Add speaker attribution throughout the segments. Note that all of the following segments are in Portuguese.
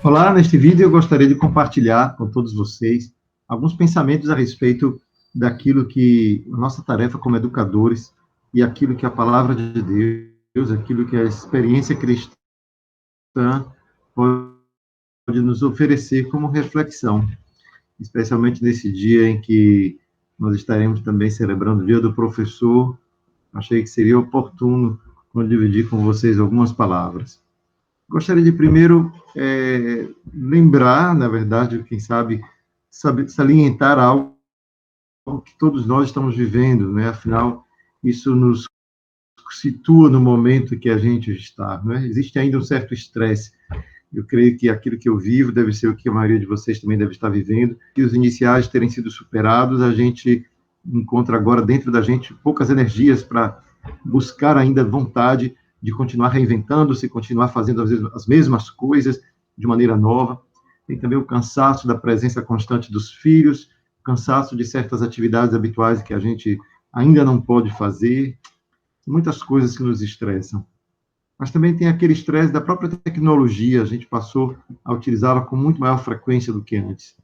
Speaker 1: Olá, neste vídeo eu gostaria de compartilhar com todos vocês alguns pensamentos a respeito daquilo que a nossa tarefa como educadores e aquilo que a palavra de Deus, aquilo que a experiência cristã pode nos oferecer como reflexão, especialmente nesse dia em que nós estaremos também celebrando o Dia do Professor. Achei que seria oportuno dividir com vocês algumas palavras. Gostaria de primeiro lembrar, na verdade, quem sabe salientar algo que todos nós estamos vivendo, né? Afinal, isso nos situa no momento que a gente está, né? Existe ainda um certo estresse. Eu creio que aquilo que eu vivo deve ser o que a maioria de vocês também deve estar vivendo. E os iniciais terem sido superados, a gente encontra agora dentro da gente poucas energias para buscar ainda vontade de continuar reinventando-se, continuar fazendo às vezes as mesmas coisas de maneira nova. Tem também o cansaço da presença constante dos filhos, cansaço de certas atividades habituais que a gente ainda não pode fazer, muitas coisas que nos estressam. Mas também tem aquele estresse da própria tecnologia, a gente passou a utilizá-la com muito maior frequência do que antes.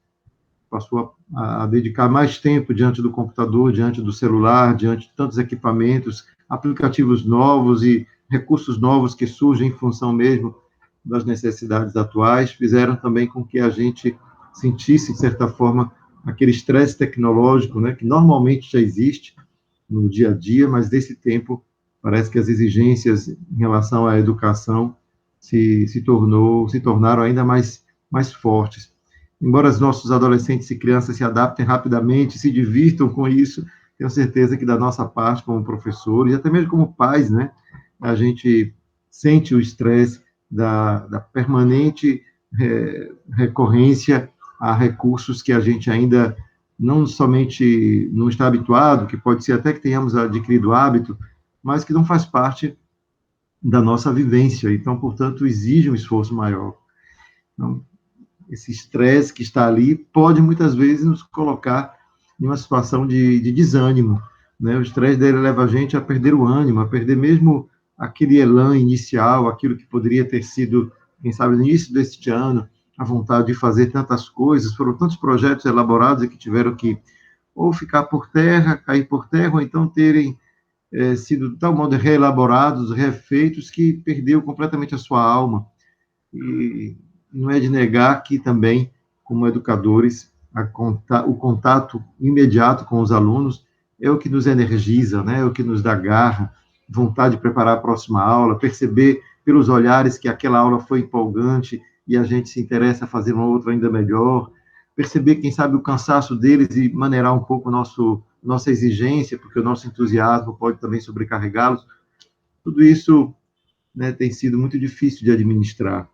Speaker 1: Passou a dedicar mais tempo diante do computador, diante do celular, diante de tantos equipamentos, aplicativos novos e recursos novos que surgem em função mesmo das necessidades atuais, fizeram também com que a gente sentisse, de certa forma, aquele estresse tecnológico, né, que normalmente já existe no dia a dia, mas desse tempo parece que as exigências em relação à educação se tornaram ainda mais fortes. Embora os nossos adolescentes e crianças se adaptem rapidamente, se divirtam com isso, tenho certeza que da nossa parte, como professores, e até mesmo como pais, né, a gente sente o estresse da permanente recorrência a recursos que a gente ainda não somente não está habituado, que pode ser até que tenhamos adquirido hábito, mas que não faz parte da nossa vivência. Então, portanto, exige um esforço maior. Então, esse estresse que está ali pode, muitas vezes, nos colocar em uma situação de desânimo, né? O estresse dele leva a gente a perder o ânimo, a perder mesmo aquele elan inicial, aquilo que poderia ter sido, quem sabe, no início deste ano, a vontade de fazer tantas coisas, foram tantos projetos elaborados e que tiveram que ou ficar por terra, cair por terra, ou então terem sido de tal modo reelaborados, refeitos, que perdeu completamente a sua alma. E não é de negar que também, como educadores, o contato imediato com os alunos é o que nos energiza, né? É o que nos dá garra, vontade de preparar a próxima aula, perceber pelos olhares que aquela aula foi empolgante e a gente se interessa a fazer uma outra ainda melhor, perceber, quem sabe, o cansaço deles e maneirar um pouco nossa exigência, porque o nosso entusiasmo pode também sobrecarregá-los. Tudo isso, né, tem sido muito difícil de administrar.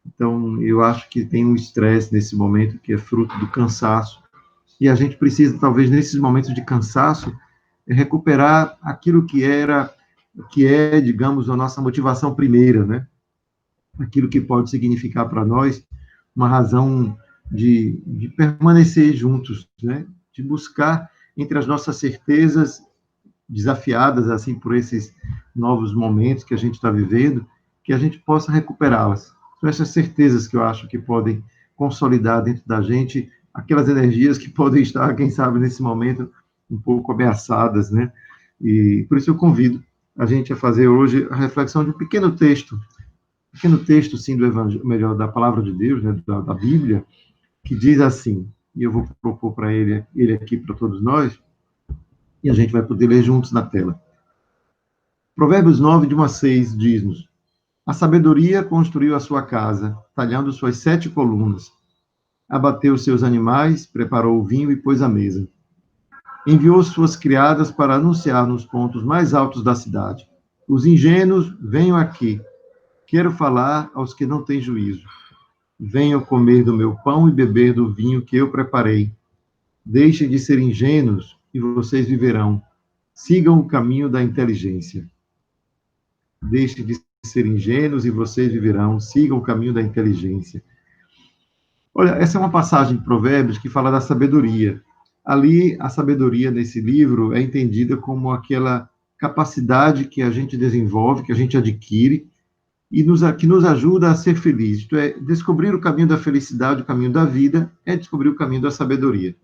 Speaker 1: Então, eu acho que tem um estresse nesse momento que é fruto do cansaço. E a gente precisa, talvez, nesses momentos de cansaço, recuperar aquilo que é, digamos, a nossa motivação primeira, né? Aquilo que pode significar para nós uma razão de permanecer juntos, né? De buscar entre as nossas certezas desafiadas, assim, por esses novos momentos que a gente está vivendo, que a gente possa recuperá-las. São essas certezas que eu acho que podem consolidar dentro da gente aquelas energias que podem estar, quem sabe, nesse momento, um pouco ameaçadas, né? E por isso eu convido a gente a fazer hoje a reflexão de um pequeno texto, sim, do Evangelho, melhor, da Palavra de Deus, né, da Bíblia, que diz assim, e eu vou propor para ele aqui para todos nós, e a gente vai poder ler juntos na tela. Provérbios 9, de 1 a 6, diz-nos: a sabedoria construiu a sua casa, talhando suas 7 colunas. Abateu seus animais, preparou o vinho e pôs à mesa. Enviou suas criadas para anunciar nos pontos mais altos da cidade: os ingênuos, venham aqui. Quero falar aos que não têm juízo. Venham comer do meu pão e beber do vinho que eu preparei. Deixem de ser ingênuos e vocês viverão. Sigam o caminho da inteligência. Deixem de ser ingênuos e vocês viverão. Sigam o caminho da inteligência. Olha, essa é uma passagem de Provérbios que fala da sabedoria. Ali, a sabedoria nesse livro é entendida como aquela capacidade que a gente desenvolve, que a gente adquire, e que nos ajuda a ser feliz. Isto é, descobrir o caminho da felicidade, o caminho da vida, é descobrir o caminho da sabedoria.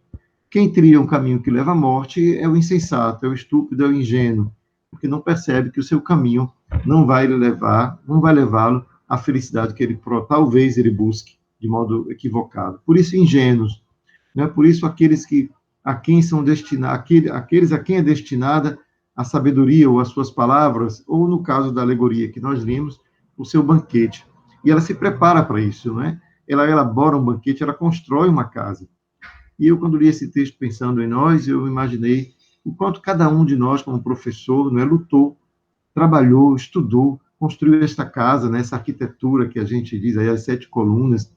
Speaker 1: Quem trilha um caminho que leva à morte é o insensato, é o estúpido, é o ingênuo, porque não percebe que o seu caminho não vai levá-lo à felicidade que ele talvez ele busque de modo equivocado. Por isso, ingênuos, né? Por isso a quem são destinados, aqueles a quem é destinada a sabedoria ou as suas palavras, ou no caso da alegoria que nós lemos, o seu banquete. E ela se prepara para isso, não é? Ela elabora um banquete, ela constrói uma casa. E eu, quando li esse texto pensando em nós, eu imaginei o quanto cada um de nós, como professor, não é, lutou, trabalhou, estudou, construiu esta casa, né, essa arquitetura que a gente diz aí, as 7 colunas,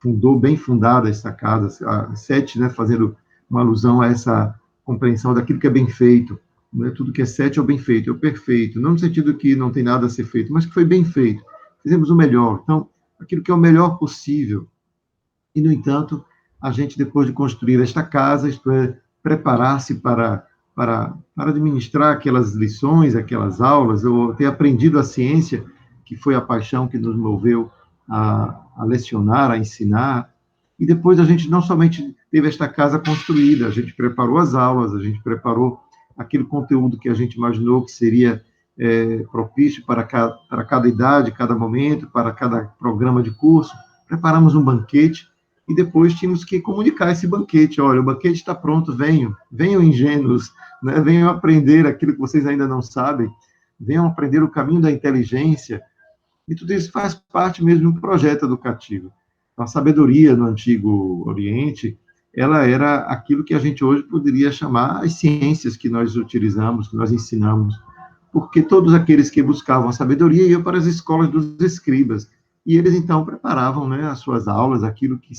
Speaker 1: fundou bem fundada essa casa, a 7, né, fazendo uma alusão a essa compreensão daquilo que é bem feito. Não é tudo que é 7 é o bem feito, é o perfeito. Não no sentido que não tem nada a ser feito, mas que foi bem feito. Fizemos o melhor. Então, aquilo que é o melhor possível. E, no entanto, a gente, depois de construir esta casa, isto é, preparar-se para administrar aquelas lições, aquelas aulas, ou ter aprendido a ciência, que foi a paixão que nos moveu a lecionar, a ensinar. E depois a gente não somente teve esta casa construída, a gente preparou as aulas, a gente preparou aquele conteúdo que a gente imaginou que seria propício para cada idade, cada momento, para cada programa de curso. Preparamos um banquete e depois tínhamos que comunicar esse banquete. Olha, o banquete está pronto, venham ingênuos, né? Venham aprender aquilo que vocês ainda não sabem, venham aprender o caminho da inteligência. E tudo isso faz parte mesmo de um projeto educativo. A sabedoria no Antigo Oriente, ela era aquilo que a gente hoje poderia chamar as ciências que nós utilizamos, que nós ensinamos, porque todos aqueles que buscavam a sabedoria iam para as escolas dos escribas, e eles então preparavam, né, as suas aulas, aquilo que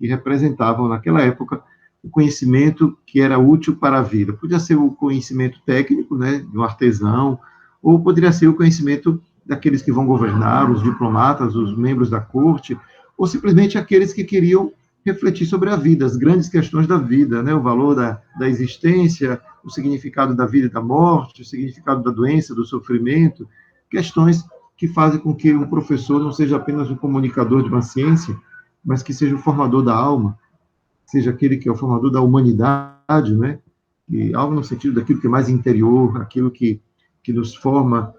Speaker 1: representavam naquela época o conhecimento que era útil para a vida. Podia ser o conhecimento técnico, né, de um artesão, ou poderia ser o conhecimento daqueles que vão governar, os diplomatas, os membros da corte, ou simplesmente aqueles que queriam refletir sobre a vida, as grandes questões da vida, né, o valor da existência, o significado da vida e da morte, o significado da doença, do sofrimento, questões que fazem com que um professor não seja apenas um comunicador de uma ciência, mas que seja o formador da alma, seja aquele que é o formador da humanidade, né? E algo no sentido daquilo que é mais interior, aquilo que nos forma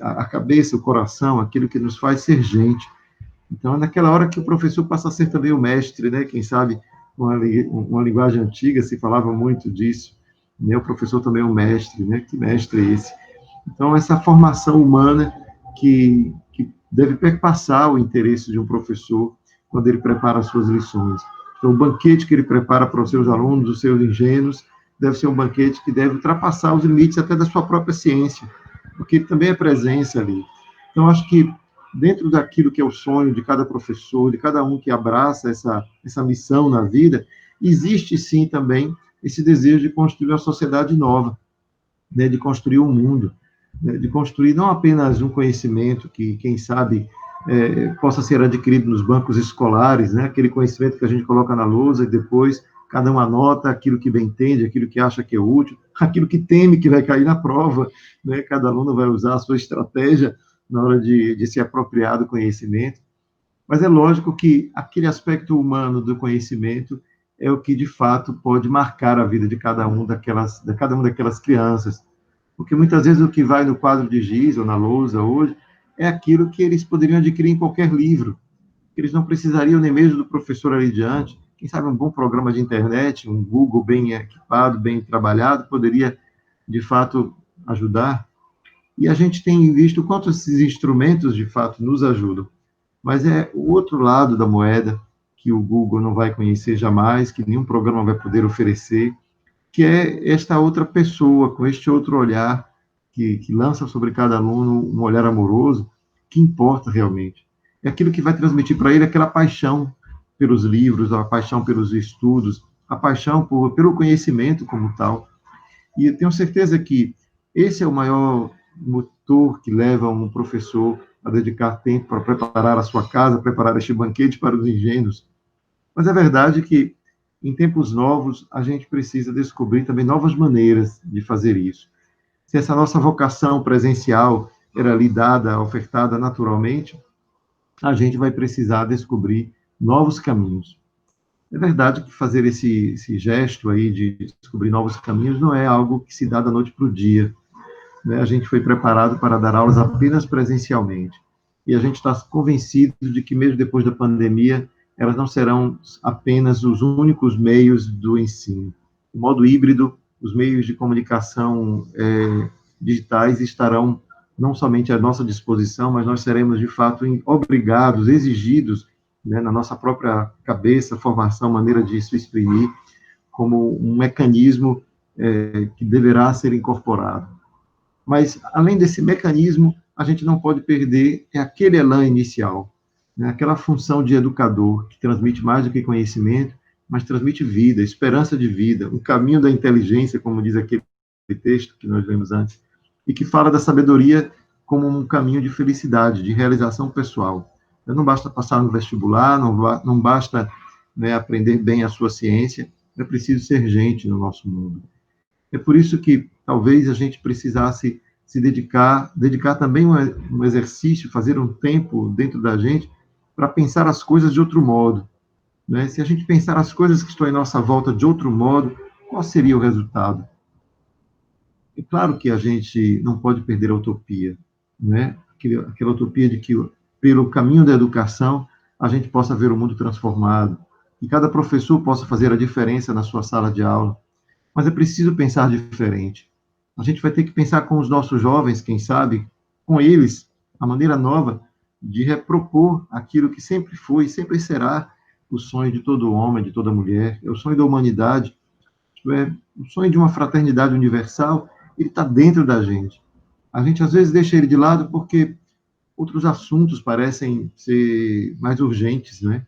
Speaker 1: a cabeça, o coração, aquilo que nos faz ser gente. Então, é naquela hora que o professor passa a ser também o mestre, né? Quem sabe, uma linguagem antiga se falava muito disso, né? O professor também é um mestre, né? Que mestre é esse? Então, essa formação humana que deve perpassar o interesse de um professor quando ele prepara as suas lições. Então, o banquete que ele prepara para os seus alunos, os seus ingênuos, deve ser um banquete que deve ultrapassar os limites até da sua própria ciência, porque ele também é presença ali. Então, acho que dentro daquilo que é o sonho de cada professor, de cada um que abraça essa missão na vida, existe sim também esse desejo de construir uma sociedade nova, né, de construir um mundo, né, de construir não apenas um conhecimento que, quem sabe, possa ser adquirido nos bancos escolares, né, aquele conhecimento que a gente coloca na lousa e depois cada um anota aquilo que bem entende, aquilo que acha que é útil, aquilo que teme que vai cair na prova, né, cada aluno vai usar a sua estratégia na hora de se apropriar do conhecimento. Mas é lógico que aquele aspecto humano do conhecimento é o que, de fato, pode marcar a vida de cada uma daquelas crianças. Porque muitas vezes o que vai no quadro de giz ou na lousa hoje é aquilo que eles poderiam adquirir em qualquer livro. Eles não precisariam nem mesmo do professor ali diante. Quem sabe um bom programa de internet, um Google bem equipado, bem trabalhado, poderia, de fato, ajudar. E a gente tem visto quanto esses instrumentos, de fato, nos ajudam. Mas é o outro lado da moeda que o Google não vai conhecer jamais, que nenhum programa vai poder oferecer, que é esta outra pessoa, com este outro olhar, que lança sobre cada aluno um olhar amoroso, que importa realmente. É aquilo que vai transmitir para ele aquela paixão pelos livros, a paixão pelos estudos, a paixão pelo conhecimento como tal. E eu tenho certeza que esse é o maior motor que leva um professor a dedicar tempo para preparar a sua casa, preparar este banquete para os ingênuos. Mas é verdade que, em tempos novos, a gente precisa descobrir também novas maneiras de fazer isso. Se essa nossa vocação presencial era lhe dada, ofertada naturalmente, a gente vai precisar descobrir novos caminhos. É verdade que fazer esse gesto aí de descobrir novos caminhos não é algo que se dá da noite para o dia, né? A gente foi preparado para dar aulas apenas presencialmente. E a gente está convencido de que, mesmo depois da pandemia, elas não serão apenas os únicos meios do ensino. O modo híbrido, os meios de comunicação digitais estarão não somente à nossa disposição, mas nós seremos, de fato, obrigados, exigidos, né, na nossa própria cabeça, formação, maneira de se exprimir, como um mecanismo que deverá ser incorporado. Mas, além desse mecanismo, a gente não pode perder aquele elan inicial, né? Aquela função de educador, que transmite mais do que conhecimento, mas transmite vida, esperança de vida, um caminho da inteligência, como diz aquele texto que nós lemos antes, e que fala da sabedoria como um caminho de felicidade, de realização pessoal. Então, não basta passar no vestibular, não basta, né, aprender bem a sua ciência, é preciso ser gente no nosso mundo. É por isso que talvez a gente precisasse se dedicar também um exercício, fazer um tempo dentro da gente para pensar as coisas de outro modo, né? Se a gente pensar as coisas que estão em nossa volta de outro modo, qual seria o resultado? É claro que a gente não pode perder a utopia, né? Aquela utopia de que, pelo caminho da educação, a gente possa ver o mundo transformado, e cada professor possa fazer a diferença na sua sala de aula. Mas é preciso pensar diferente. A gente vai ter que pensar com os nossos jovens, quem sabe, com eles, a maneira nova de repropor aquilo que sempre foi e sempre será o sonho de todo homem, de toda mulher, é o sonho da humanidade, é o sonho de uma fraternidade universal. Ele está dentro da gente. A gente, às vezes, deixa ele de lado porque outros assuntos parecem ser mais urgentes, né?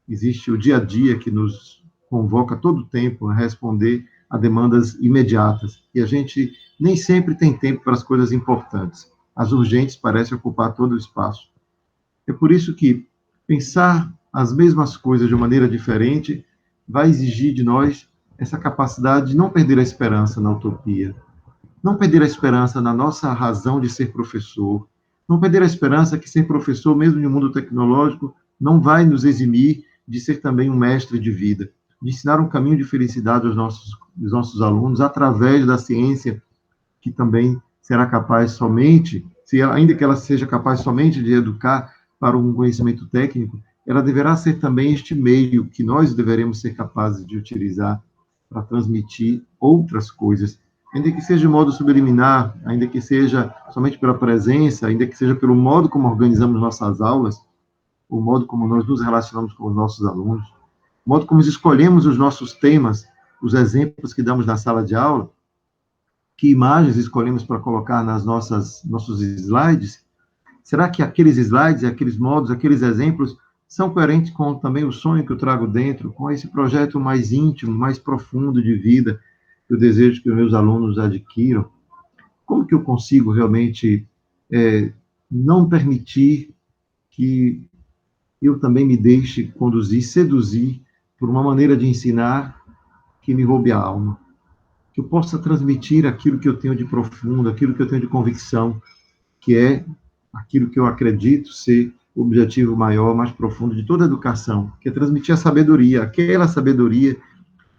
Speaker 1: Existe o dia a dia que nos convoca todo o tempo a responder a demandas imediatas, e a gente nem sempre tem tempo para as coisas importantes. As urgentes parecem ocupar todo o espaço. É por isso que pensar as mesmas coisas de maneira diferente vai exigir de nós essa capacidade de não perder a esperança na utopia, não perder a esperança na nossa razão de ser professor, não perder a esperança que ser professor, mesmo no mundo tecnológico, não vai nos eximir de ser também um mestre de vida, de ensinar um caminho de felicidade aos nossos alunos, através da ciência, que também será capaz somente, ainda que ela seja capaz somente de educar para um conhecimento técnico, ela deverá ser também este meio que nós deveremos ser capazes de utilizar para transmitir outras coisas, ainda que seja de modo subliminar, ainda que seja somente pela presença, ainda que seja pelo modo como organizamos nossas aulas, o modo como nós nos relacionamos com os nossos alunos, o modo como escolhemos os nossos temas, os exemplos que damos na sala de aula, que imagens escolhemos para colocar nossos slides. Será que aqueles slides, aqueles modos, aqueles exemplos são coerentes com também o sonho que eu trago dentro, com esse projeto mais íntimo, mais profundo de vida que eu desejo que os meus alunos adquiram? Como que eu consigo realmente não permitir que eu também me deixe conduzir, seduzir por uma maneira de ensinar que me roube a alma? Que eu possa transmitir aquilo que eu tenho de profundo, aquilo que eu tenho de convicção, que é aquilo que eu acredito ser o objetivo maior, mais profundo de toda a educação, que é transmitir a sabedoria, aquela sabedoria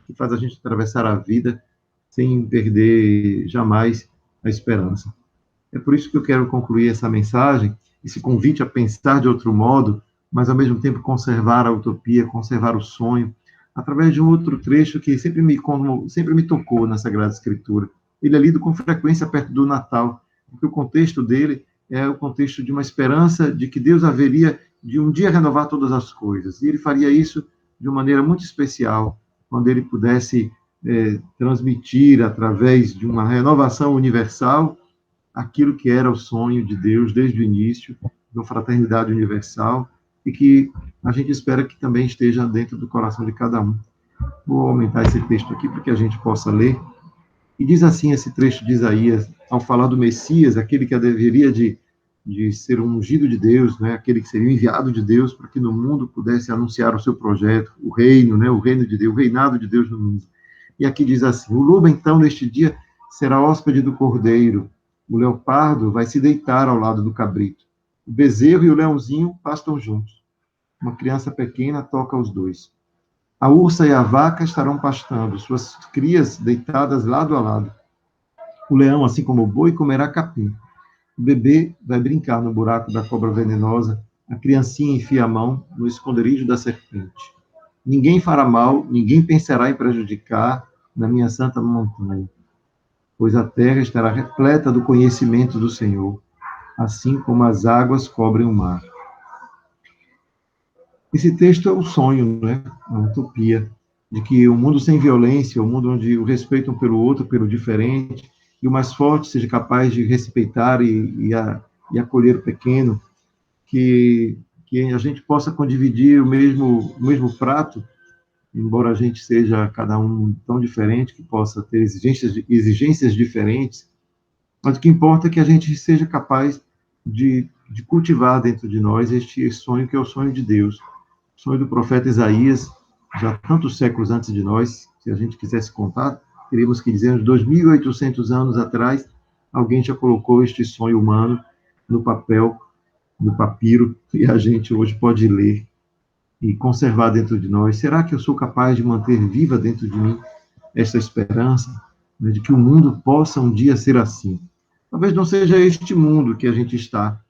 Speaker 1: que faz a gente atravessar a vida sem perder jamais a esperança. É por isso que eu quero concluir essa mensagem, esse convite a pensar de outro modo, mas ao mesmo tempo conservar a utopia, conservar o sonho, através de um outro trecho que sempre me tocou na Sagrada Escritura. Ele é lido com frequência perto do Natal, porque o contexto dele é o contexto de uma esperança de que Deus haveria de um dia renovar todas as coisas. E ele faria isso de uma maneira muito especial, quando ele pudesse transmitir, através de uma renovação universal, aquilo que era o sonho de Deus desde o início, de uma fraternidade universal, e que a gente espera que também esteja dentro do coração de cada um. Vou aumentar esse texto aqui para que a gente possa ler. E diz assim esse trecho de Isaías, ao falar do Messias, aquele que deveria de ser um ungido de Deus, né? Aquele que seria enviado de Deus para que no mundo pudesse anunciar o seu projeto, o reino, né? O reino de Deus, o reinado de Deus no mundo. E aqui diz assim: o lobo, então, neste dia, será hóspede do cordeiro, O leopardo vai se deitar ao lado do cabrito. O bezerro e o leãozinho pastam juntos. Uma criança pequena toca os dois. A ursa e a vaca estarão pastando, suas crias deitadas lado a lado. O leão, assim como o boi, comerá capim. O bebê vai brincar no buraco da cobra venenosa. A criancinha enfia a mão no esconderijo da serpente. Ninguém fará mal, ninguém pensará em prejudicar na minha santa montanha, pois a terra estará repleta do conhecimento do Senhor, assim como as águas cobrem o mar. Esse texto é o sonho, né? A utopia de que um mundo sem violência, um mundo onde o respeito um pelo outro, pelo diferente, e o mais forte seja capaz de respeitar e acolher o pequeno, que a gente possa condividir o mesmo prato, embora a gente seja cada um tão diferente, que possa ter exigências diferentes, mas o que importa é que a gente seja capaz de cultivar dentro de nós este sonho que é o sonho de Deus, o sonho do profeta Isaías, já tantos séculos antes de nós. Se a gente quisesse contar, teríamos que dizer, uns 2.800 anos atrás, alguém já colocou este sonho humano no papel, no papiro, e a gente hoje pode ler e conservar dentro de nós. Será que eu sou capaz de manter viva dentro de mim esta esperança, né, de que o mundo possa um dia ser assim? Talvez não seja este mundo que a gente está,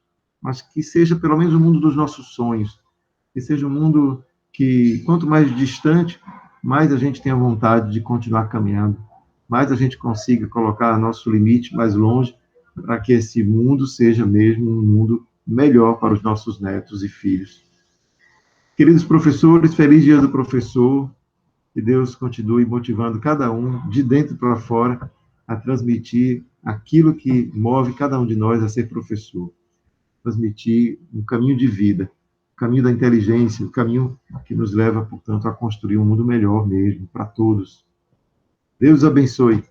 Speaker 1: mas que seja pelo menos o mundo dos nossos sonhos, que seja um mundo que, quanto mais distante, mais a gente tenha vontade de continuar caminhando, mais a gente consiga colocar nosso limite mais longe, para que esse mundo seja mesmo um mundo melhor para os nossos netos e filhos. Queridos professores, feliz dia do professor, que Deus continue motivando cada um, de dentro para fora, a transmitir aquilo que move cada um de nós a ser professor. Transmitir um caminho de vida, o caminho da inteligência, o caminho que nos leva, portanto, a construir um mundo melhor mesmo, para todos. Deus abençoe.